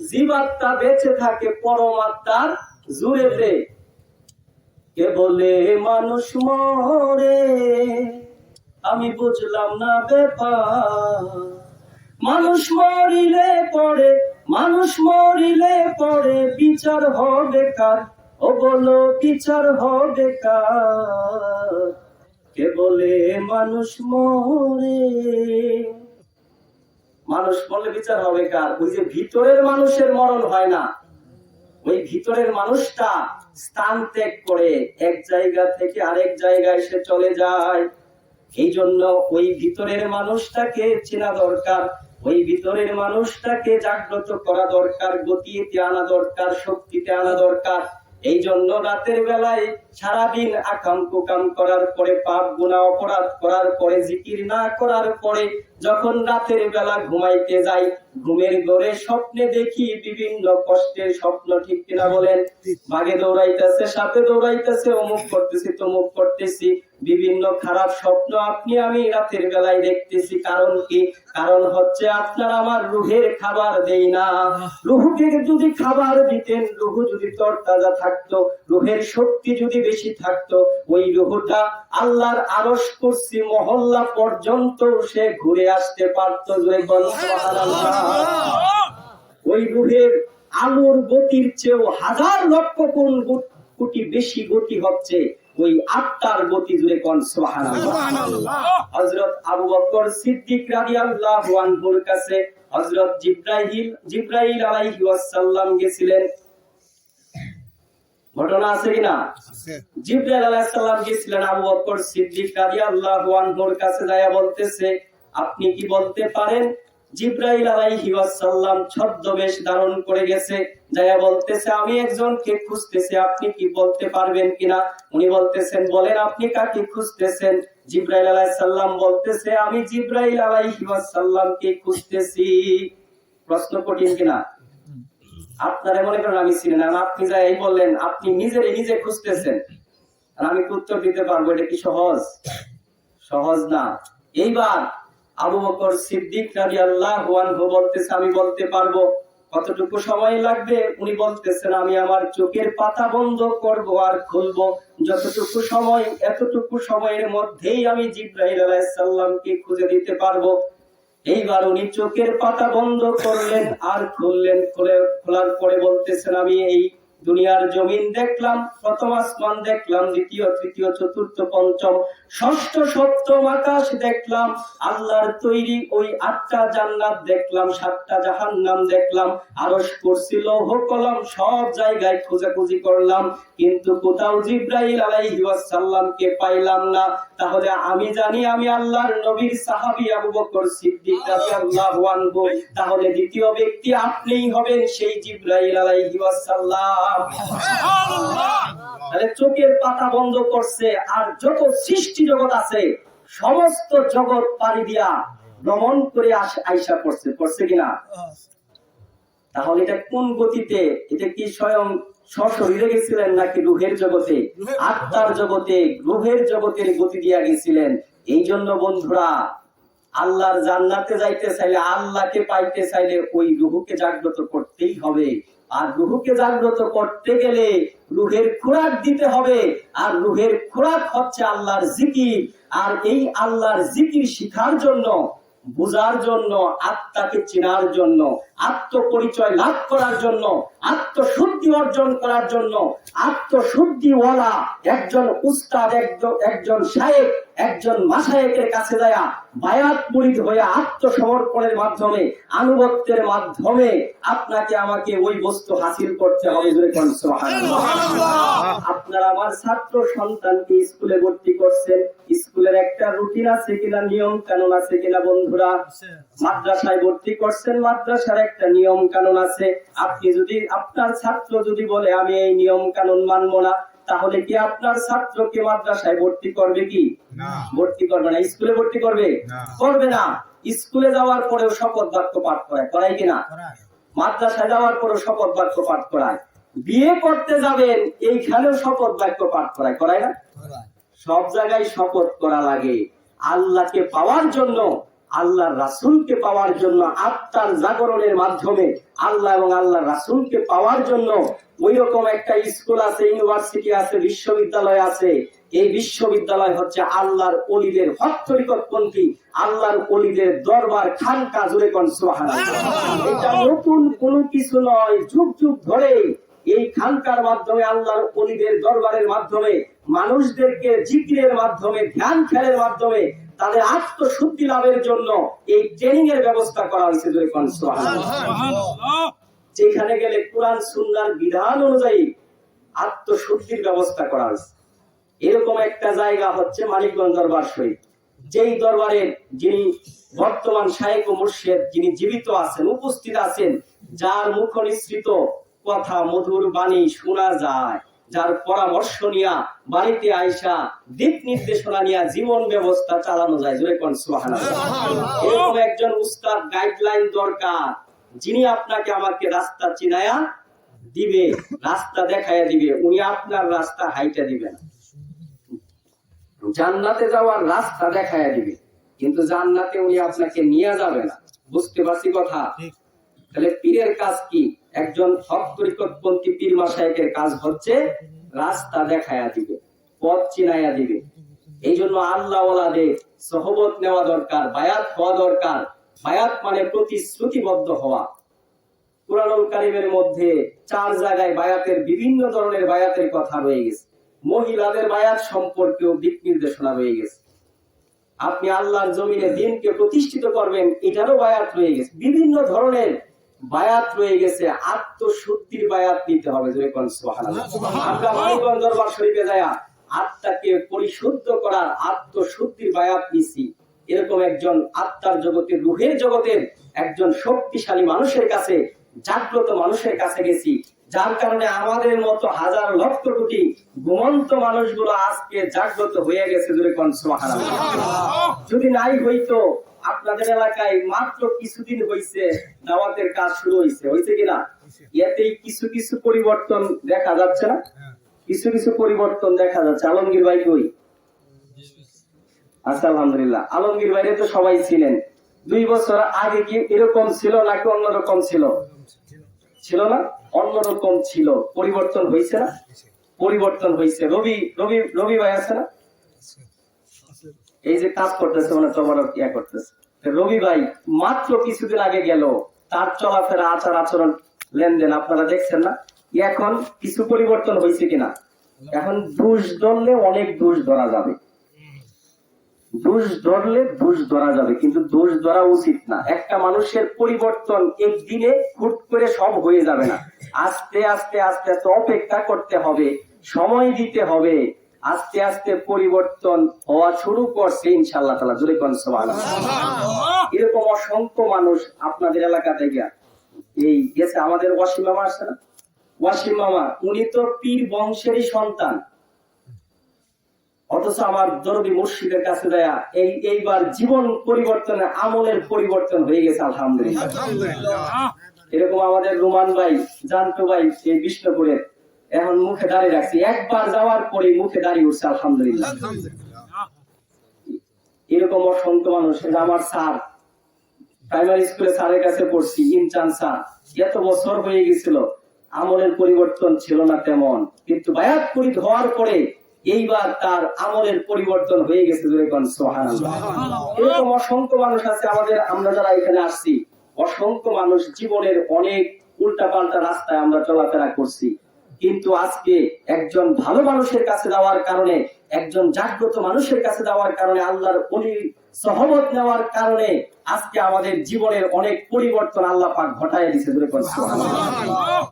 জীবাত্মা বেঁচে থাকে পরমাত্মার জুড়েতে। কে বলে মানুষ মরে, আমি বুঝলাম না ব্যাপার। মানুষ মরিলে পরে, মানুষ মরিলে পরে বিচার হবে কার? ও বলো বিচার হবে কার? কে বলে মানুষ মরে, মানুষ মরলে বিচার হবে কার? ওই যে ভিতরের মানুষের মরণ হয় না, ওই ভিতরের মানুষটা স্থান ত্যাগ করে এক জায়গা থেকে আরেক জায়গায় সে চলে যায়। এই জন্য ওই ভিতরের মানুষটাকে চেনা দরকার, ওই ভিতরের মানুষটাকে জাগ্রত করা দরকার, গতিতে আনা দরকার, শক্তিতে আনা দরকার। এই জন্য রাতের বেলায় সারাদিন আকাম কুকাম করার পরে, পাপ গুনাহ অপরাধ করার পরে, জিকির না করার পরে যখন রাতের বেলা ঘুমাইতে যাই, ঘুমের ঘরে স্বপ্নে দেখি বিভিন্ন কষ্টের স্বপ্ন, ঠিক কিনা বলেন? বাঘে দৌড়াইতেছে, সাপে দৌড়াইতেছে, অমুক করতেছি তমুক করতেছি, বিভিন্ন খারাপ স্বপ্ন আপনি আমি রাতের বেলায় দেখতেছি। কারণ কি? কারণ হচ্ছে আপনার আমার রুহের খাবার দেই না। রুহুকে যদি খাবার দিতেন, রুহু যদি তরতাজা থাকতো, রুহের শক্তি যদি বেশি থাকতো, ওই রুহুটা আল্লাহর আরশ কুরসি মহল্লা পর্যন্ত সে ঘুরে আসতে পারতো। ওই রুহের আলোর গতির চেয়েও হাজার লক্ষ কোটি বেশি গতি হচ্ছে ওই আত্মার গতি। জুড়ে কোন সুবহানাল্লাহ। হযরত আবু বকর সিদ্দিক রাদিয়াল্লাহু আনহুর কাছে হযরত জিবরাইল আলাইহিস সালাম গেছিলেন। ঘটনা আছে কিনা? জিবরাইল আলাইহিস সালাম গেছিলেন আবু বকর সিদ্দিক রাদিয়াল্লাহু আনহুর কাছে, যায়া বলতেছে, আপনি কি বলতে পারেন? জিবরাইল আলাইহিস সালাম ছদ্মবেশ ধারণ করে গেছে, যায়া বলতেছে, আমি একজনকে খুঁজতেছি, আপনি কি বলতে পারবেন কিনা? উনি বলতেছেন, বলেন আপনি কাকে খুঁজতেছেন? জিবরাইল আলাইহিস সালাম বলতেছে, আমি জিবরাইল আলাইহিস সালামকে খুঁজতেছি। প্রশ্ন কঠিন কিনা? আপনারা মনে করেন আমি চিনি না, আপনি যাই বললেন আপনি নিজে খুঁজতেছেন, আর আমি উত্তর দিতে পারবো, এটা কি সহজ? সহজ না। এইবার আবু বকর সিদ্দিক রাদিয়াল্লাহু আনহু বলতেছে, আমি বলতে পারবো। কতটুকু সময় লাগবে? উনি বলতেছেন, আমি আমার চোখের পাতা বন্ধ করব আর খুলবো, যতটুকু সময়, এতটুকু সময়ের মধ্যেই আমি জিবরাইল আলাইহিস সালামকে খুঁজে দিতে পারবো। এইবার উনি চোখের পাতা বন্ধ করলেন আর খুললেন, খোলার পরে বলতেছেন, আমি এই দুনিয়ার জমিন দেখলাম, প্রথম আসমান দেখলাম, দ্বিতীয়, তৃতীয়, চতুর্থ, পঞ্চম, ষষ্ঠ, সপ্তম আকাশ দেখলাম, আল্লাহর তৈরি ওই 8টা জান্নাত দেখলাম, 7টা জাহান্নাম দেখলাম, আরশ কুরসি লৌহ কলম সব জায়গায় খোঁজাখুঁজি করলাম, কিন্তু কোথাও জিবরাইল আলাইহিস সালামকে পাইলাম না। তাহলে আমি জানি আমি আল্লাহর নবীর সাহাবী আবু বকর সিদ্দিক রাদিয়াল্লাহু আনহু, তাহলে দ্বিতীয় ব্যক্তি আপনিই হবেন সেই জিবরাইল আলাইহিস সালাম। তাহলে চোখের পাতা বন্ধ করছে, আর যত সৃষ্টি জগৎ আছে সমস্ত জগৎ পানি দিয়া ভ্রমণ করে আইসা পড়ছে কিনা? তাহলে এটা কোন গতিতে? এটা কি স্বয়ং সশরীরে গেছিলেন নাকি রুহের জগতে, আত্মার জগতে, রুহের জগতের গতি দিয়া গেছিলেন? এই জন্য বন্ধুরা, আল্লাহর জান্নাতে যাইতে চাইলে, আল্লাহকে পাইতে চাইলে ওই রুহুকে জাগ্রত করতেই হবে। আর রুহুকে জাগ্রত করতে গেলে রুহের খোরাক দিতে হবে, আর রুহের খোরাক হচ্ছে আল্লাহর জিকির। আর এই আল্লাহর জিকির শিখার জন্য, বুঝার জন্য, আত্মাকে চেনার জন্য, আত্মপরিচয় লাভ করার জন্য, আত্মশুদ্ধি অর্জন করার জন্য, আত্মশুদ্ধিওয়ালা একজন উস্তাদ, একজন শায়েখ, একজন মাশায়েখের কাছে যায় বায়াত মুরিদ হয়ে আত্মসমর্পণের মাধ্যমে, আনুগত্যের মাধ্যমে আপনাকে আমাকে ওই বস্তু হাসিল করতে হবে। আপনার আমার ছাত্র সন্তানকে স্কুলে ভর্তি করছেন, স্কুলের একটা রুটিন আছে কিনা, নিয়ম কানুন আছে কিনা? বন্ধুরা, মাদ্রাসায় ভর্তি করছেন, মাদ্রাসার একটা নিয়ম কানুন আছে। আপনি যদি, আপনার ছাত্র যদি বলে আমি এই নিয়ম কানুন মানবো না, তাহলে কি আপনার ছাত্রকে মাদ্রাসায় ভর্তি করবে কি? ভর্তি করবে না। স্কুলে ভর্তি করবে? করবে না। স্কুলে যাওয়ার পরেও শপথ বাক্য পাঠ করায় কিনা? মাদ্রাসায় যাওয়ার পরেও শপথ বাক্য পাঠ করায়। বিয়ে করতে যাবেন, এইখানেও শপথ বাক্য পাঠ করায় না? সব জায়গায় শপথ করা লাগে। আল্লাহকে পাওয়ার জন্য, আল্লাহর রাসূলকে পাওয়ার জন্য, আত্মার জাগরণের মাধ্যমে আল্লাহ এবং আল্লাহর রাসূলকে পাওয়ার জন্য ওই রকম একটা স্কুল আছে, ইউনিভার্সিটি আছে, বিশ্ববিদ্যালয় আছে। এই বিশ্ববিদ্যালয় হচ্ছে আল্লাহর ওলিদের হক তরিকতপন্থী আল্লাহর ওলিদের দরবার, খানকা। জোরে কোন সুবহানাল্লাহ। এটা নতুন কোনো কিছু নয়, যুগ যুগ ধরে এই খানকার মাধ্যমে, আল্লাহর ওলিদের দরবারের মাধ্যমে মানুষদেরকে জিকিরের মাধ্যমে, ধ্যান খেলের মাধ্যমে তাদের আত্মশুদ্ধি লাভের জন্য এই ট্রেনিং এর ব্যবস্থা করা হয়েছে। জোরে কোন সুবহানাল্লাহ। যেখানে গেলে কোরআন সুন্নাহর বিধান অনুযায়ী আত্মশুদ্ধির ব্যবস্থা করা হয়েছে। এরকম একটা জায়গা হচ্ছে মানিকগঞ্জ দরবার শরীফ, যেই দরবারের যিনি বর্তমান শায়েখ ও মুর্শিদ, যিনি জীবিত আছেন, উপস্থিত আছেন, যার মুখ নিঃসৃত কথা, মধুর বাণী শোনা যায়, যার পরামর্শ নিয়া বাড়িতে আইসা দিক নির্দেশনা নিয়ে জীবন ব্যবস্থা চালানো যায়। জোরে কোন সুবহানাল্লাহ। এরকম একজন উস্তাদ, গাইডলাইন দরকার, যিনি আপনাকে আমাকে রাস্তা চিনায়া দিবে, রাস্তা দেখাইয়া দিবে। উনি আপনার রাস্তা হাইটা দিবেন, জান্নাতে যাওয়ার রাস্তা দেখাইয়া দিবে, কিন্তু জান্নাতে উনি আপনাকে নিয়ে যাবে না। বুঝতে পারছি কথা? তাহলে পীরের কাজ কি? একজন হক তরিকতপন্থী পীর মাশায়েখের কাজ হচ্ছে রাস্তা দেখাইয়া দিবে, পথ চিনাইয়া দিবে। এই জন্য আল্লাহ ওয়ালাদের সহবত নেওয়া দরকার, বায়াত হওয়া দরকার। বায়াত মানে প্রতিশ্রুতিবদ্ধ হওয়া। কুরআনুল কারীমের মধ্যে 4 জায়গায় বায়াতের, বিভিন্ন ধরনের বায়াতের কথা রয়ে গেছে। মহিলাদের বায়াত সম্পর্কেও দিক নির্দেশনা রয়ে গেছে। আপনি আল্লাহর জমিনে দ্বীনকে প্রতিষ্ঠিত করবেন, এটারও বায়াত রয়ে গেছে। বিভিন্ন ধরনের বায়াত রয়ে গেছে। আত্মশুদ্ধির বায়াত নিতে হবে। জোরে কোন সুবহানাল্লাহ। আমরা মানিকগঞ্জ দরবার শরীফে যায়া আত্মাকে পরিশুদ্ধ করার আত্মশুদ্ধির বায়াত নিছি। এরকম একজন আত্মার জগতের, রূহের জগতের একজন শক্তিশালী মানুষের কাছে, জাগ্রত মানুষের কাছে গেছি, যার কারণে আমাদের মতো হাজার লক্ষ কোটি ঘুমন্ত মানুষগুলো আজকে জাগ্রত হয়ে গেছে। জোরে কোন সুবহানাল্লাহ। যদি নাই হইতো, আপনাদের এলাকায় মাত্র কিছুদিন হইছে দাওয়াতের কাজ শুরু হইছে কিনা? এতেই কিছু কিছু পরিবর্তন দেখা যাচ্ছে না? কিছু কিছু পরিবর্তন দেখা যাচ্ছে। আলমগীর ভাই কই? আচ্ছা, আলহামদুলিল্লাহ। আলমগীর ভাইরে তো সবাই ছিলেন। 2 বছর আগে কি এরকম ছিল নাকি অন্যরকম ছিল? ছিল না, অন্যরকম ছিল। পরিবর্তন হয়েছে না? পরিবর্তন হয়েছে। রবি ভাই আছে না? এই যে কাজ করতেছে, মানে তোমার ইয়া করতেছে। রবি ভাই মাত্র কিছুদিন আগে গেল, তার চলাফেরা, আচার আচরণ, লেনদেন আপনারা দেখছেন না? এখন কিছু পরিবর্তন হয়েছে কিনা? এখন দোষ ধরলে অনেক দোষ ধরা যাবে, দোষ ধরলে দোষ ধরা যাবে, কিন্তু দোষ ধরা উচিত না। একটা মানুষের পরিবর্তন একদিনে হুট করে সব হয়ে যাবে না। আস্তে আস্তে আস্তে আস্তে অপেক্ষা করতে হবে, সময় দিতে হবে। আস্তে আস্তে পরিবর্তন হওয়া শুরু করছে ইনশাআল্লাহ তাআলা। জোরে কোন সুবহানাল্লাহ। এরকম অসংখ্য মানুষ আপনাদের এলাকা থেকে এই গেছে। আমাদের ওয়াসিম মামা আছে না? ওয়াসিম মামা, উনি তো পীর বংশেরই সন্তান, অথচ আমার দরদি মুর্শিদের কাছে যায় এইবার জীবন পরিবর্তনে, আমলের পরিবর্তন হয়ে গেছে আলহামদুলিল্লাহ। এরকম আমাদের রুমান ভাই, জানতো ভাই, এই বিষ্ণুপুরের, এখন মুখে দাঁড়িয়ে রাখছি, একবার যাওয়ার পরে মুখে দাঁড়িয়ে উঠছে আলহামদুলিল্লাহ। এরকম অসংখ্য মানুষ। আমার স্যার, প্রাইমারি স্কুলে স্যারের কাছে পড়ছি, ইনচান স্যার, এত বছর হয়ে গেছিল, আমলের পরিবর্তন ছিল না তেমন, কিন্তু বায়াত করি হওয়ার পরে এইবার তার আমলের পরিবর্তন হয়ে গেছে। জোরে কোন সুবহানাল্লাহ। এরকম অসংখ্য মানুষ আছে আমাদের, আমরা যারা এখানে আসছি, অসংখ্য মানুষ জীবনের অনেক উল্টাপাল্টা রাস্তায় আমরা চলাফেরা করছি, কিন্তু আজকে একজন ভালো মানুষের কাছে যাওয়ার কারণে, একজন জাগ্রত মানুষের কাছে যাওয়ার কারণে, আল্লাহর ওলির সহবত নেওয়ার কারণে আজকে আমাদের জীবনের অনেক পরিবর্তন আল্লাহ পাক ঘটায় দিয়েছে। জোরে কোন সুবহানাল্লাহ।